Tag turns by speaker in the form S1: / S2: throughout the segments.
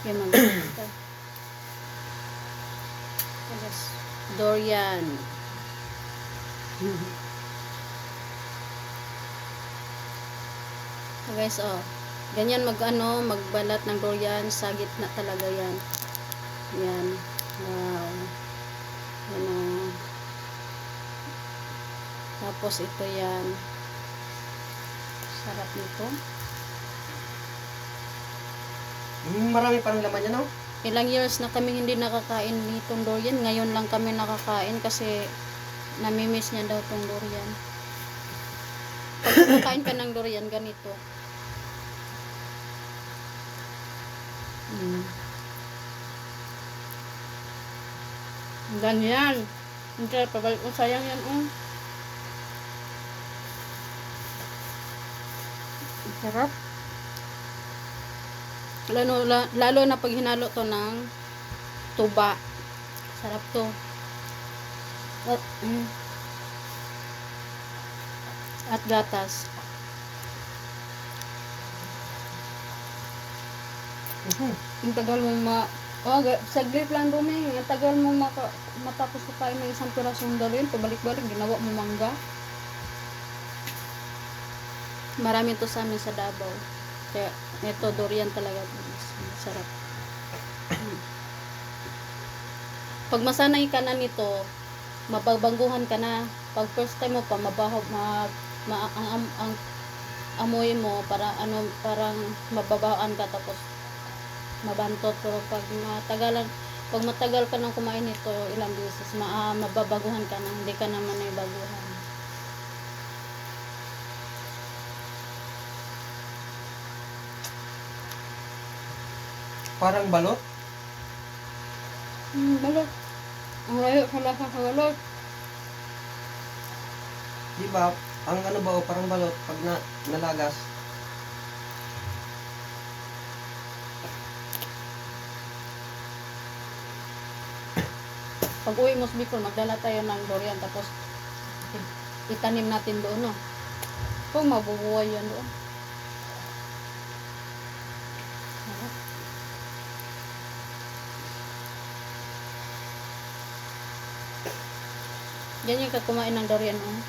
S1: Yan maganda. Tapos, durian. So guys, oh. Ganyan magbalat ng durian sa gitna talaga yan. Yan. Wow. Yan oh. Tapos ito yan. Sarap nito.
S2: Marami parang laman yan, no?
S1: Ilang years na kami hindi nakakain nitong durian. Ngayon lang kami nakakain kasi namimiss niya daw tong durian. Pag kumakain ka ng durian, ganito. Ganyan. Hindi, pabalik ko. Sayang yan, oh. Sarap. Lalo na pag hinalo to ng tuba. Sarap to. At gatas. Ang tagal mo saglit lang dumi. Ang tagal mo matapos kukain ng isang pirasong durian. Pabalik-balik, ginawa mo mangga. Marami to sa amin sa Davao. Kaya ito durian talaga. Sarap. Pag masanay ka na nito, mapagbaguhan ka na. Pag first time mo pa, mabaho, ang amoy mo, parang mababaan ka tapos mabantot. Pero pag matagal ka nang kumain nito ilang beses, mababaguhan ka na, hindi ka naman ay baguhan.
S2: Parang balot.
S1: Balot. Ang layo sa lasa sa balot.
S2: Di ba? Ang ano ba, parang balot pag nalagas.
S1: Pag uwi mo sa Bicol, magdala tayo ng durian tapos itanim natin doon, no? Kung mabubuhay yan doon. Ganyan ka kumain ng durian, oh.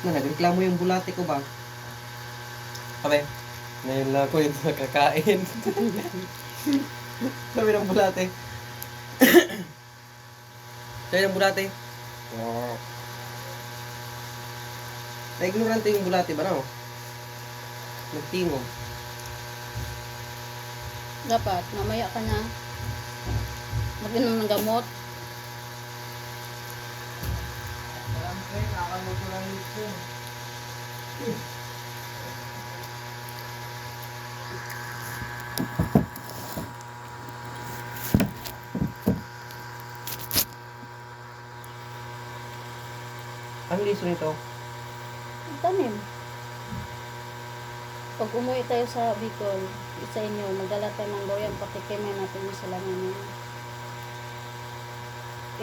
S2: Nagreklamo yung bulate ko ba? Sabi, ngayon lang ako yung nakakain. Sabi ng bulate. Sabi ng bulate. Wow. Na-ignorante yung bulate ba, no? Nagtingog.
S1: Dapat, mamaya ka na mag-inom ng gamot.
S2: Ang liso nito.
S1: Tanim. Pag umuwi tayo sa Bicol, sa inyo, magdala tayo ng durian, patikimin natin yung salamin niya.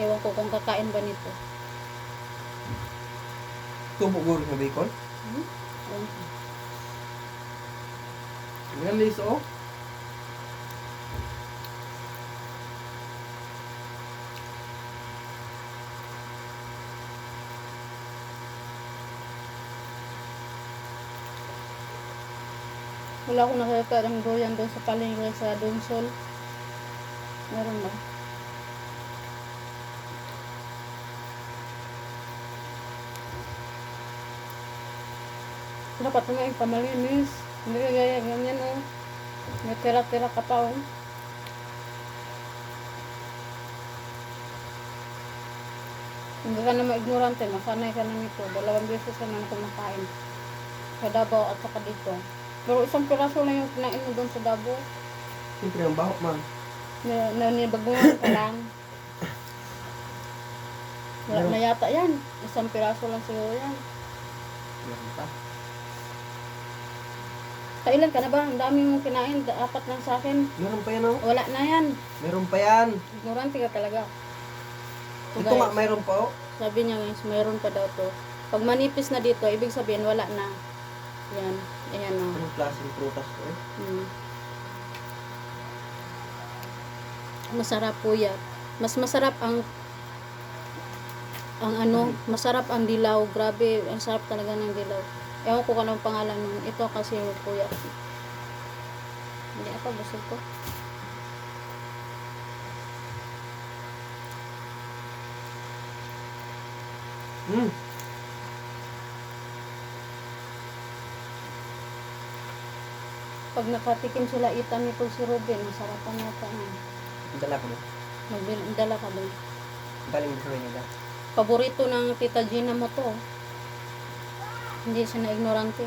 S1: Ewan ko kung kakain ba nito.
S2: Tubo guro sa bacon.
S1: Ewan ko.
S2: Ang liso, oh.
S1: Wala akong nakakita ng durian doon sa palengke sa Donsol. Meron ba? Dapat nga yung pamalinis. Hindi kaya ganyan, oh. May tira-tira ka pa, oh. Hindi ka na ma-ignorante. Masanay ka na nito. 2 beses ka na kumakain. Sa Davao at saka dito. Pero isang piraso lang yung kinain mo doon sa Davao.
S2: Siyempre, ang bahok man.
S1: Nanibaguhan ka lang. Wala
S2: Pero-
S1: na yata yan. Isang piraso lang siguro yan.
S2: Meron pa.
S1: Kailan ka na ba? Ang dami mong kinain. 4 lang sa akin.
S2: Meron pa yan, oh.
S1: Wala na yan.
S2: Meron pa yan.
S1: Ignorante ka talaga. So,
S2: Ito nga,
S1: guys,
S2: mayroon pa, oh.
S1: sabi niya guys, mayroon pa daw to. Pag manipis na dito, ibig sabihin wala na. Yan. Ayan o.
S2: Anong klaseng prutas to eh?
S1: Masarap po yan. Mas masarap ang ano, masarap ang dilaw. Grabe, ang sarap talaga ng dilaw. Ewan ko kung anong pangalan nun. Ito kasi kuya. Hindi ako, busog ko.
S2: Hmm.
S1: Pag nakatikim sila itan nito si Ruben, masarapan nata.
S2: Dala ko mo.
S1: Magdala ka doon.
S2: Galing mo sa Manila.
S1: Paborito ng Tita Gina mo to. Hindi siya na ignorante.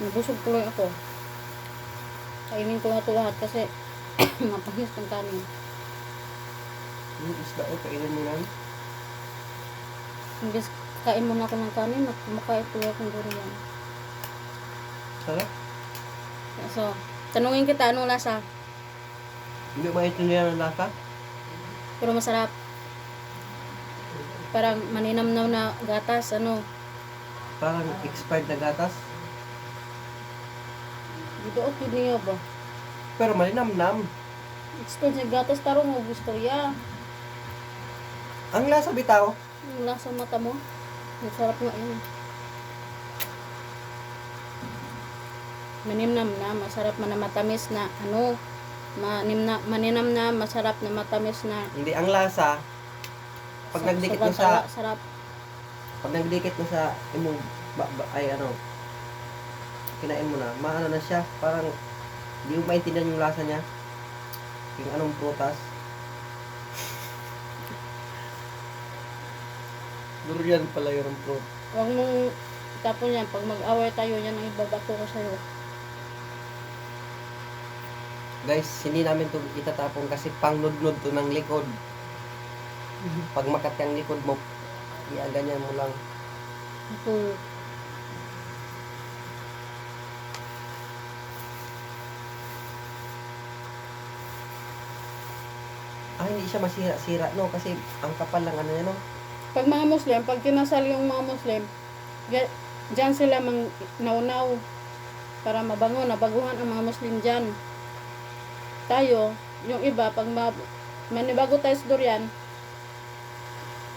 S1: Nabusog tuloy ako. Kainin ko na ito lahat kasi mapahis ng kanin.
S2: Isda o, kainin mo lang.
S1: Imbes kain muna ako ng kanin, makain tuloy akong durian.
S2: Sarap.
S1: So, tanungin kita, anong lasa?
S2: Hindi ko maintindihan ang lasa.
S1: Pero masarap. Parang maninamnaw na gatas, ano.
S2: Parang expired na gatas.
S1: Dito okay niyo ba?
S2: Pero malinamnam.
S1: Expired na gatas, tarong mo gusto ya.
S2: Ang lasa bitaw.
S1: Yung lasa mata mo. Ang sarap nga yun. Manimnam na, masarap man na matamis na, ano, maninam na, masarap na matamis na.
S2: Hindi, ang lasa, pag nagdikit mo
S1: Sobrang
S2: sa,
S1: sarap.
S2: pag nagdikit mo sa imong, ay ano, kinain mo na, maano na siya, parang, hindi mo maintindihan yung lasa niya. Yung anong prutas. Durian pala yung fruit.
S1: Huwag mong tapon yan. Pag mag-away tayo, yan ang ibabato ko sa'yo.
S2: Guys, hindi namin to itatapon kasi pangnudnud to ng likod. Pag makat yung likod mo, ganyan mo lang.
S1: Ito.
S2: Hindi siya masira-sira, no? Kasi ang kapal lang ano yan, no?
S1: Pag mga Muslim, pag kinasal yung mga Muslim, dyan sila naunaw para mabango, nabaguhan ang mga Muslim dyan. Tayo, yung iba, pag manibago tayo sa durian,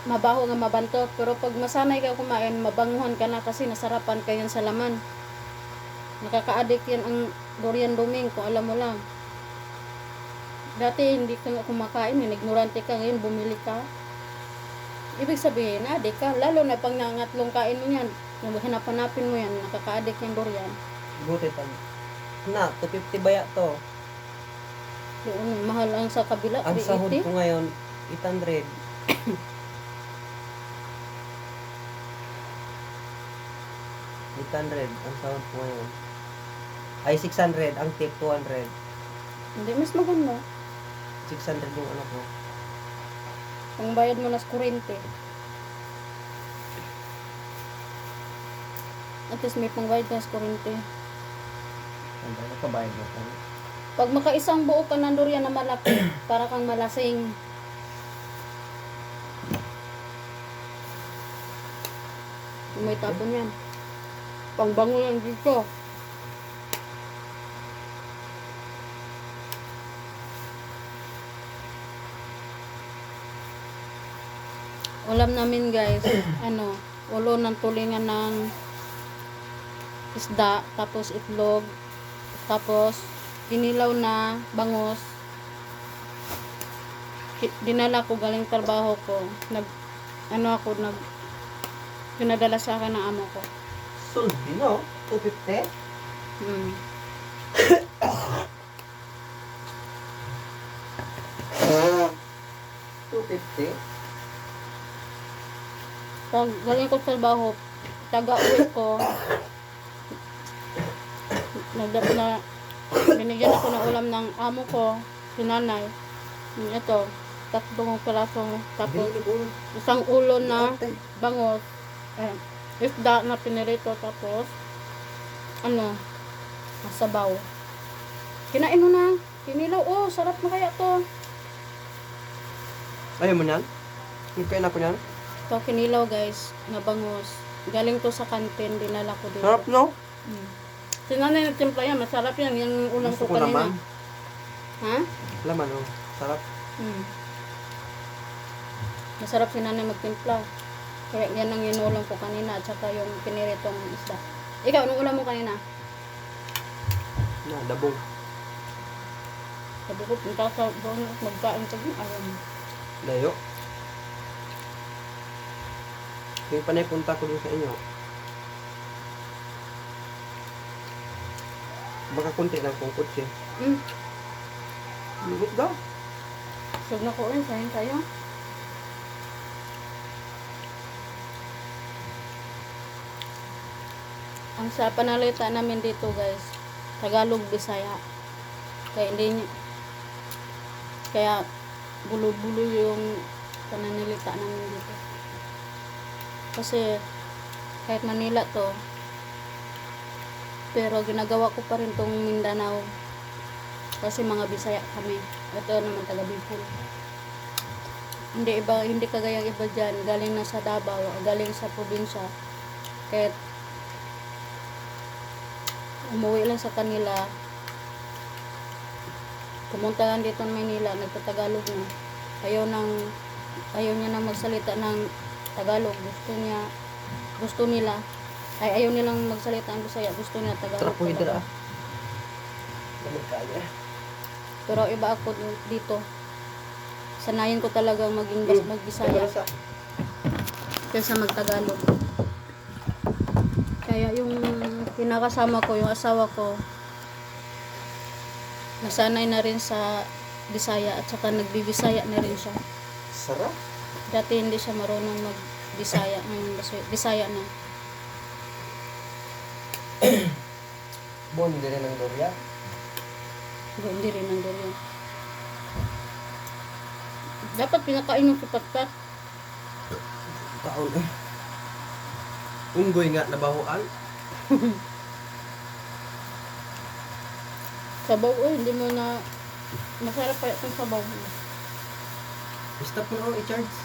S1: mabaho nga mabantot. Pero pag masanay ka kumain, mabanguhan ka na kasi nasarapan ka yan sa laman. Nakaka-addict yan ang durian duming, kung alam mo lang. Dati hindi ka nga kumakain, ignorante ka, ngayon bumili ka. Ibig sabihin, addict ka. Lalo na pag nangatlong kain mo yan, hanap-hanapin mo yan, nakaka-addict yung durian.
S2: Buti pag, 250 baya to.
S1: Doon, mahal ang sa kabila,
S2: Ang sahod
S1: 380.
S2: ko ngayon, 800. Ang sahod ko ngayon. Ay, 600. Ang tip, 200.
S1: Hindi, mas maganda.
S2: 600 yung ano ko.
S1: Kung bayad mo na sa kurente. At least may pangbayad ka sa kurente.
S2: Ano, nakabayad na tayo.
S1: Pag makaisang buo ka ng durian na malaki, para kang malasing. May tapon yan. Pangbango yan dito. Ulam namin guys, ulo ng tulingan ng isda, tapos itlog, tapos inilaw na bangos. Dinala ko galing trabaho ko. Pinadala sa akin ng amo ko.
S2: Sulbi, no? 250?
S1: Hmm. Pag galing ko sa trabaho, taga-uwi ko, binigyan ako ng ulam ng amo ko, si nanay. Ito, 3 piraso, tapos isang ulo na bangos, isda na pinirito, tapos masabaw. Kinain mo na, kinilaw, sarap na kaya to.
S2: Ayaw mo niyan? Yung kain ako niyan?
S1: Ito kinilaw guys, na bangos. Galing to sa kantin, dinala ko dito.
S2: Sarap, no?
S1: Mm. Si nanay nagtimpla yan, masarap yan. Yung ulam
S2: Gusto
S1: ko
S2: ko
S1: kanina.
S2: naman.
S1: Ha?
S2: Laman, oh. Sarap.
S1: Mm. Masarap si nanay magtimpla. Kaya yan ang inulam ko kanina, at saka yung piniritong isda. Ikaw, anong ulam mo kanina?
S2: Na, dabong.
S1: Sabi ko, punta sa doon at magkain ka din. Ayaw mo.
S2: Layo. Yung panay punta ko dun sa inyo. Baka kunti lang kung kutsi.
S1: Mm.
S2: Ligot daw.
S1: Sug na ko rin, sayang kayo. Ang sa panalita namin dito guys, Tagalog, Bisaya. Kaya hindi niya, kaya bulo-bulo yung pananalita namin dito. Kasi kahit Manila to, pero ginagawa ko pa rin tong Mindanao. Kasi mga Bisaya kami. Ito naman taga Bicol. Hindi kagaya iba dyan, galing na sa Davao, galing sa probinsya. Kahit umuwi lang sa kanila, pumunta lang dito ng Manila, nagtatagalog na. Ayaw niya nang magsalita ng Tagalog. Gusto nila, ay ayaw nilang magsalita ng Bisaya, gusto nila Tagalog.
S2: Sarap po hidra.
S1: talaga.
S2: Lamig kaya.
S1: Pero iba ako dito. Sanayin ko talagang maging magbisaya kaysa magtagalog. Kaya yung kinakasama ko, yung asawa ko, nasanay na rin sa Bisaya at saka nagbibisaya na rin siya.
S2: Sarap.
S1: Dati hindi siya marunong magbisaya, ngayon Bisaya na.
S2: Bon, hindi rin ang Doria.
S1: Hindi rin ang ganyan. Dapat pinakain yung sapatpat.
S2: Taon eh. Unggoy nga nabahuan.
S1: Sabaw, hindi mo na masarap pa itong sabaw.
S2: Stop mo na i-charge.